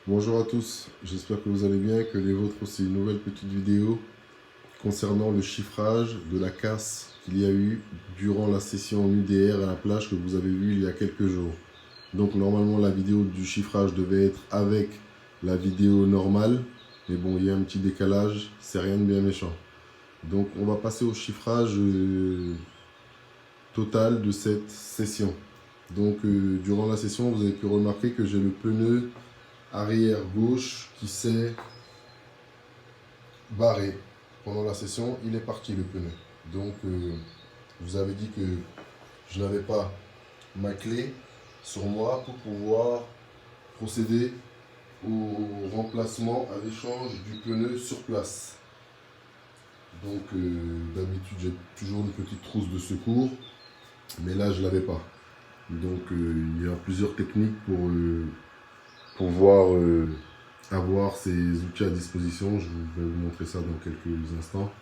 Bonjour à tous, j'espère que vous allez bien, que les vôtres aussi. Une nouvelle petite vidéo concernant le chiffrage de la casse qu'il y a eu durant la session UDR à la plage que vous avez vue il y a quelques jours. Donc normalement la vidéo du chiffrage devait être avec la vidéo normale, mais bon il y a un petit décalage, c'est rien de bien méchant. Donc on va passer au chiffrage total de cette session. Donc durant la session vous avez pu remarquer que j'ai le pneu arrière gauche qui s'est barré. Pendant la session, il est parti le pneu. Donc, je vous avais dit que je n'avais pas ma clé sur moi pour pouvoir procéder au remplacement, à l'échange du pneu sur place. Donc, d'habitude, j'ai toujours une petite trousse de secours, mais là, je ne l'avais pas. Donc, il y a plusieurs techniques pour pouvoir avoir ces outils à disposition. Je vais vous montrer ça dans quelques instants.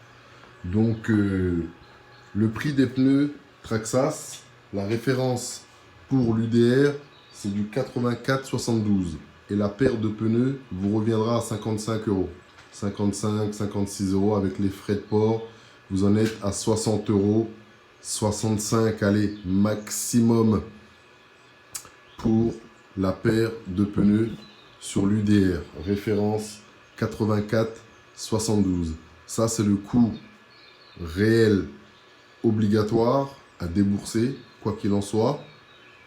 Donc, le prix des pneus Traxxas, la référence pour l'UDR, c'est du 84,72. Et la paire de pneus vous reviendra à 55 euros. 55, 56 euros avec les frais de port. Vous en êtes à 60 euros. 65, allez, maximum pour la paire de pneus sur l'UDR. Référence 84,72. Ça, c'est le coût réel obligatoire à débourser, quoi qu'il en soit.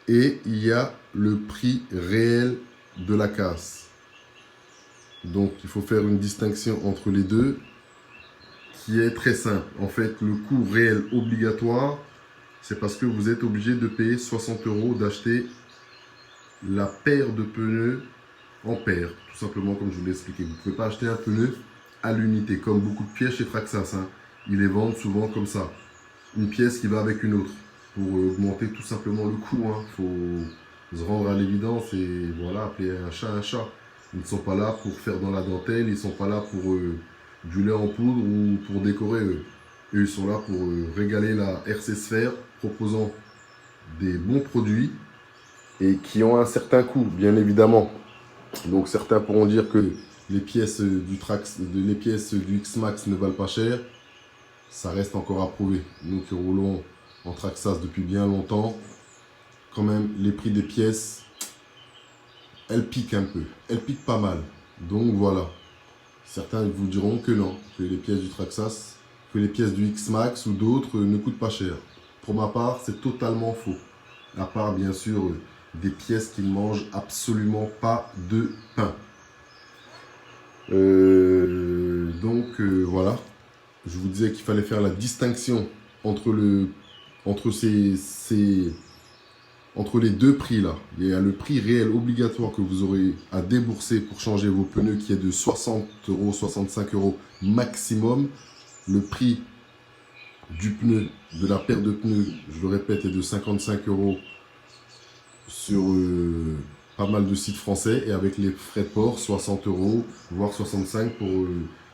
Et il y a le prix réel de la casse. Donc, il faut faire une distinction entre les deux qui est très simple. En fait, le coût réel obligatoire, c'est parce que vous êtes obligé de payer 60 euros d'acheter la paire de pneus en paire. Tout simplement, comme je vous l'ai expliqué. Vous ne pouvez pas acheter un pneu à l'unité, comme beaucoup de pièces chez Traxxas. Hein. Ils les vendent souvent comme ça. Une pièce qui va avec une autre. Pour augmenter tout simplement le coût. Il faut se rendre à l'évidence et voilà, appeler un chat un chat. Ils ne sont pas là pour faire dans la dentelle, ils ne sont pas là pour du lait en poudre ou pour décorer eux. Ils sont là pour régaler la RC Sphère, proposant des bons produits et qui ont un certain coût, bien évidemment. Donc certains pourront dire que les pièces les pièces du X-Max ne valent pas cher. Ça reste encore à prouver. Nous qui roulons en Traxxas depuis bien longtemps, quand même, les prix des pièces, elles piquent un peu. Elles piquent pas mal. Donc voilà. Certains vous diront que non, que les pièces du Traxxas, que les pièces du X-Max ou d'autres ne coûtent pas cher. Pour ma part, c'est totalement faux. À part, bien sûr, des pièces qui ne mangent absolument pas de pain. Voilà. Je vous disais qu'il fallait faire la distinction entre les deux prix là. Il y a le prix réel obligatoire que vous aurez à débourser pour changer vos pneus qui est de 60 euros, 65 euros maximum. Le prix du pneu, de la paire de pneus, je le répète, est de 55 euros sur pas mal de sites français. Et avec les frais de port, 60 euros, voire 65 pour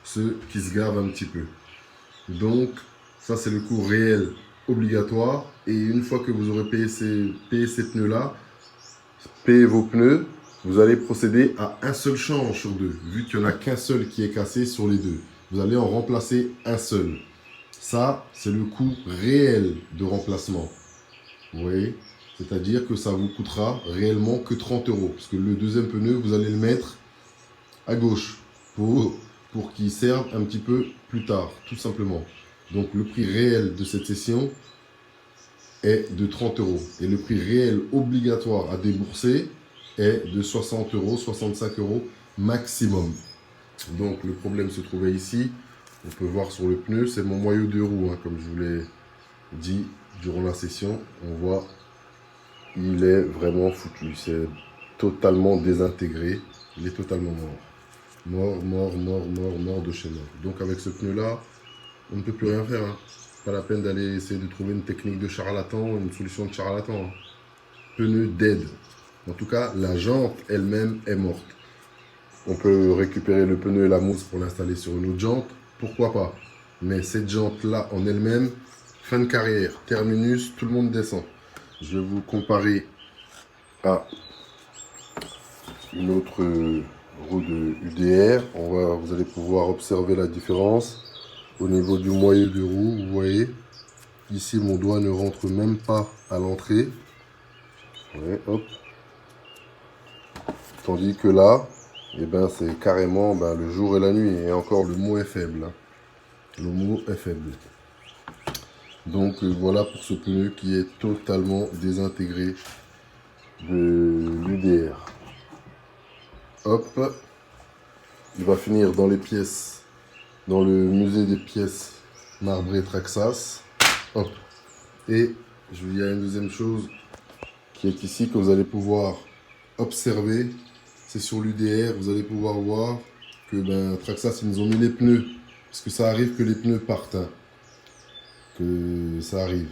ceux qui se gavent un petit peu. Donc, ça c'est le coût réel obligatoire. Et une fois que vous aurez payé ces pneus-là, payez vos pneus, vous allez procéder à un seul change sur deux. Vu qu'il n'y en a qu'un seul qui est cassé sur les deux. Vous allez en remplacer un seul. Ça, c'est le coût réel de remplacement. Vous voyez? C'est-à-dire que ça vous coûtera réellement que 30 euros. Parce que le deuxième pneu, vous allez le mettre à gauche pour qu'il serve un petit peu plus tard, tout simplement. Donc le prix réel de cette session est de 30 euros. Et le prix réel obligatoire à débourser est de 60 euros, 65 euros maximum. Donc le problème se trouvait ici. On peut voir sur le pneu, c'est mon moyeu de roue, hein, comme je vous l'ai dit durant la session. On voit, il est vraiment foutu. C'est totalement désintégré. Il est totalement mort. Mort de chez mort. Donc avec ce pneu-là, on ne peut plus rien faire. Hein. Pas la peine d'aller essayer de trouver une technique de charlatan, une solution de charlatan. Hein. Pneu dead. En tout cas, la jante elle-même est morte. On peut récupérer le pneu et la mousse pour l'installer sur une autre jante. Pourquoi pas? Mais cette jante-là en elle-même, fin de carrière, terminus, tout le monde descend. Je vais vous comparer à une autre roue de UDR. Vous allez pouvoir observer la différence au niveau du moyeu de roue. Vous voyez, ici mon doigt ne rentre même pas à l'entrée. Ouais, hop. Tandis que là, eh ben, c'est carrément le jour et la nuit. Et encore, le mot est faible. Hein. Le mot est faible. Donc voilà pour ce pneu qui est totalement désintégré de l'UDR. Hop, il va finir dans les pièces, dans le musée des pièces marbrées Traxas. Hop. Et il y a une deuxième chose qui est ici que vous allez pouvoir observer. C'est sur l'UDR, vous allez pouvoir voir que Traxas, ils nous ont mis les pneus. Parce que ça arrive que les pneus partent. Hein. Ça arrive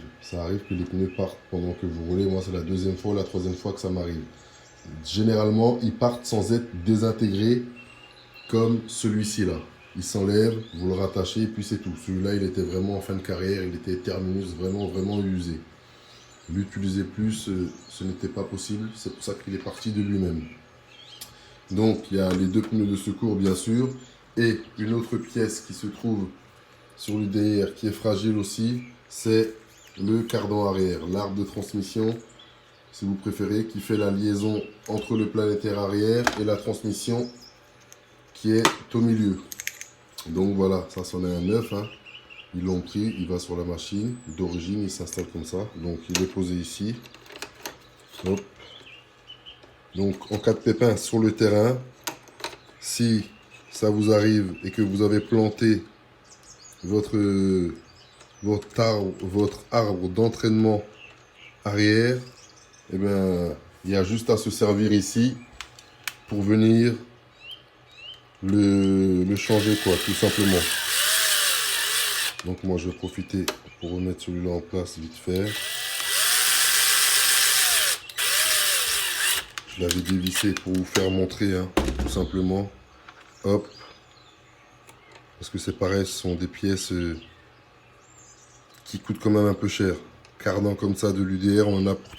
que les pneus partent pendant que vous roulez. Moi, c'est la deuxième fois ou la troisième fois que ça m'arrive. Généralement, ils partent sans être désintégrés comme celui-ci là. Il s'enlève, vous le rattachez et puis c'est tout. Celui-là, il était vraiment en fin de carrière, il était terminus, vraiment usé. L'utiliser plus, ce n'était pas possible. C'est pour ça qu'il est parti de lui-même. Donc, il y a les deux pneus de secours, bien sûr, et une autre pièce qui se trouve sur l'UDR qui est fragile aussi, c'est le cardan arrière, l'arbre de transmission, si vous préférez, qui fait la liaison entre le planétaire arrière et la transmission qui est au milieu. Donc voilà, ça c'en est un neuf. Hein. Ils l'ont pris, il va sur la machine. D'origine, il s'installe comme ça. Donc il est posé ici. Hop. Donc en cas de pépin sur le terrain, si ça vous arrive et que vous avez planté votre arbre d'entraînement arrière, eh bien, il y a juste à se servir ici pour venir le changer, quoi, tout simplement. Donc moi, je vais profiter pour remettre celui-là en place vite fait. Je l'avais dévissé pour vous faire montrer, hein, tout simplement. Hop. Parce que c'est pareil, ce sont des pièces qui coûtent quand même un peu cher. Cardan comme ça de l'UDR, on en a pour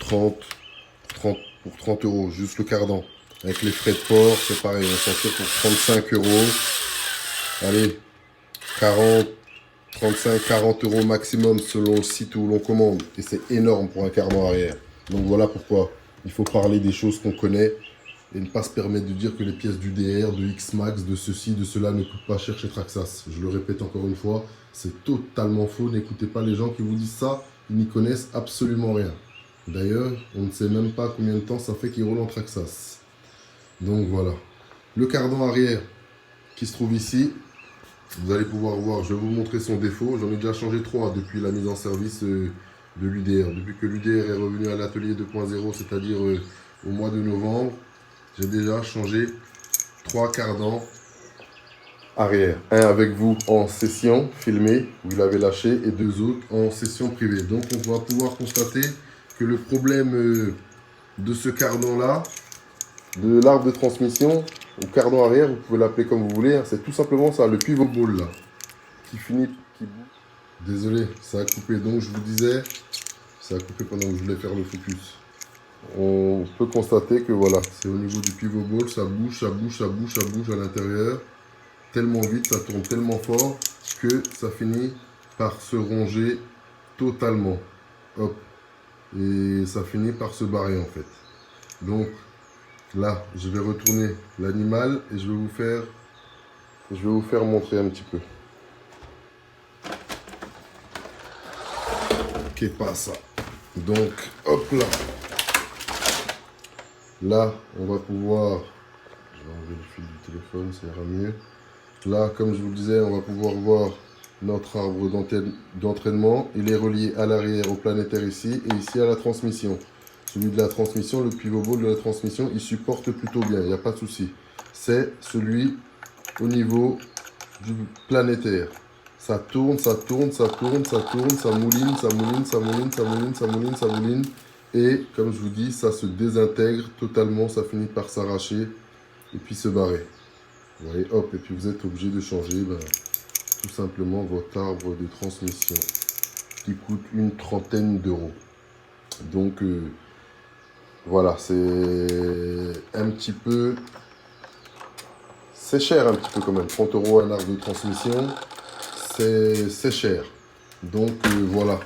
30 euros, juste le cardan. Avec les frais de port, c'est pareil, on s'en tire pour 35 euros. Allez, 35-40 euros maximum selon le site où l'on commande. Et c'est énorme pour un cardan arrière. Donc voilà pourquoi il faut parler des choses qu'on connaît et ne pas se permettre de dire que les pièces d'UDR, de X-Max, de ceci, de cela ne coûtent pas cher chez Traxas. Je le répète encore une fois, c'est totalement faux. N'écoutez pas les gens qui vous disent ça, ils n'y connaissent absolument rien. D'ailleurs, on ne sait même pas combien de temps ça fait qu'ils roulent en Traxas. Donc voilà. Le cardan arrière qui se trouve ici, vous allez pouvoir voir, je vais vous montrer son défaut. J'en ai déjà changé 3 depuis la mise en service de l'UDR. Depuis que l'UDR est revenu à l'atelier 2.0, c'est-à-dire au mois de novembre, j'ai déjà changé 3 cardans arrière. Un avec vous en session filmée, où il avait lâché, et 2 autres en session privée. Donc on va pouvoir constater que le problème de ce cardan-là, de l'arbre de transmission, ou cardan arrière, vous pouvez l'appeler comme vous voulez, hein, c'est tout simplement ça, le pivot ball là, qui finit, qui bouge. Désolé, ça a coupé, donc je vous disais, ça a coupé pendant que je voulais faire le focus. On peut constater que voilà, c'est au niveau du pivot ball, ça bouge à l'intérieur, tellement vite, ça tourne tellement fort, que ça finit par se ronger totalement. Hop, et ça finit par se barrer en fait. Donc, là, je vais retourner l'animal et je vais vous faire montrer un petit peu. Qu'est pas ça. Donc, hop là. Là, on va pouvoir... Je vais enlever le fil du téléphone, ça ira mieux. Là, comme je vous le disais, on va pouvoir voir notre arbre d'entraînement. Il est relié à l'arrière au planétaire ici et ici à la transmission. Celui de la transmission, le pivot ball de la transmission, il supporte plutôt bien, il n'y a pas de souci. C'est celui au niveau du planétaire. Ça tourne, ça mouline, ça mouline. Et comme je vous dis, ça se désintègre totalement, ça finit par s'arracher et puis se barrer. Vous voyez, hop, et puis vous êtes obligé de changer tout simplement votre arbre de transmission qui coûte une trentaine d'euros. Donc, voilà, c'est un petit peu c'est cher un petit peu quand même. 30 € un arbre de transmission, c'est cher. Donc voilà.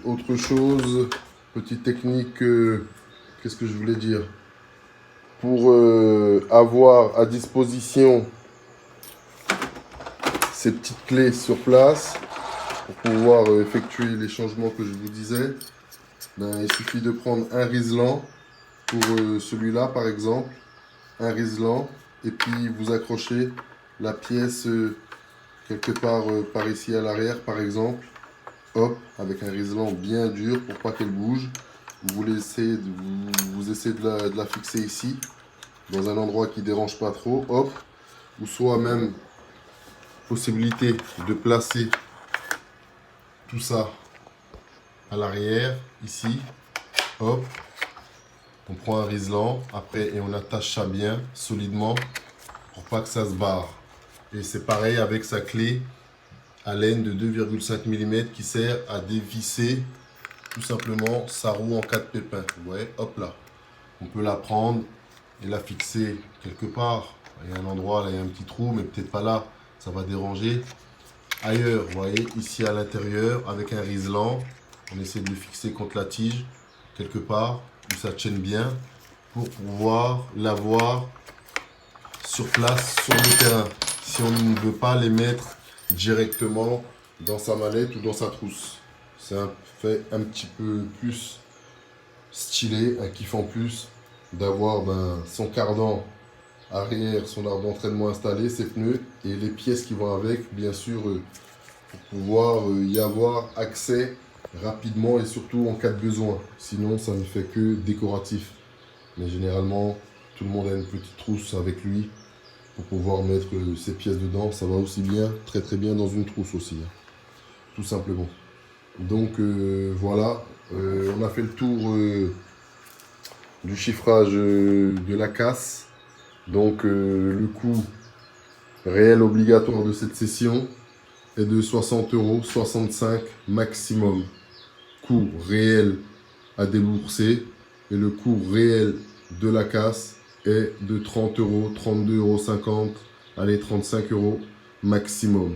Autre chose, petite technique, qu'est-ce que je voulais dire? Pour avoir à disposition ces petites clés sur place, pour pouvoir effectuer les changements que je vous disais, ben, il suffit de prendre un riselant pour celui-là par exemple, un riselant, et puis vous accrochez la pièce quelque part par ici à l'arrière par exemple, hop, avec un riselant bien dur pour pas qu'elle bouge. Vous essayez de la fixer ici, dans un endroit qui dérange pas trop, hop, ou soit même possibilité de placer tout ça à l'arrière, ici, hop, on prend un riselant, après, et on attache ça bien, solidement, pour pas que ça se barre. Et c'est pareil avec sa clé à laine de 2,5 mm qui sert à dévisser tout simplement sa roue en cas de pépin. Vous voyez, hop là. On peut la prendre et la fixer quelque part. Il y a un endroit, là il y a un petit trou, mais peut-être pas là, ça va déranger. Ailleurs, vous voyez, ici à l'intérieur, avec un riselant, on essaie de le fixer contre la tige, quelque part, où ça tienne bien, pour pouvoir l'avoir sur place, sur le terrain. Si on ne veut pas les mettre directement dans sa mallette ou dans sa trousse. C'est un fait un petit peu plus stylé, un kiff en plus, d'avoir son cardan arrière, son arbre d'entraînement installé, ses pneus et les pièces qui vont avec, bien sûr, pour pouvoir y avoir accès rapidement et surtout en cas de besoin. Sinon, ça ne fait que décoratif. Mais généralement, tout le monde a une petite trousse avec lui pour pouvoir mettre ses pièces dedans. Ça va aussi bien, très très bien dans une trousse aussi, hein, tout simplement. Donc voilà, on a fait le tour du chiffrage de la casse. Donc le coût réel obligatoire de cette session est de 60 €, 65 maximum. Coût réel à débourser et le coût réel de la casse est de 30 €, 32,50 €, allez 35 € maximum.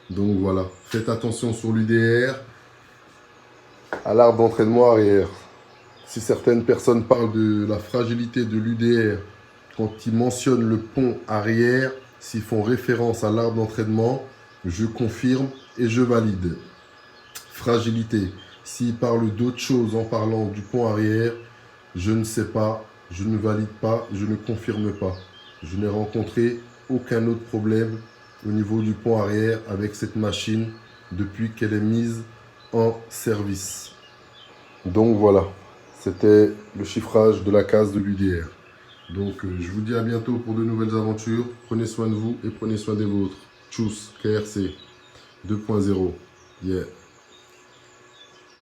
Donc voilà, faites attention sur l'UDR, à l'arbre d'entraînement arrière. Si certaines personnes parlent de la fragilité de l'UDR, quand ils mentionnent le pont arrière, s'ils font référence à l'arbre d'entraînement, je confirme et je valide. Fragilité. S'ils parlent d'autre chose en parlant du pont arrière, je ne sais pas, je ne valide pas, je ne confirme pas. Je n'ai rencontré aucun autre problème au niveau du pont arrière avec cette machine depuis qu'elle est mise en service. Donc voilà, c'était le chiffrage de la case de l'UDR. Donc je vous dis à bientôt pour de nouvelles aventures. Prenez soin de vous et prenez soin des vôtres. Tchuss, KRC 2.0. Yeah.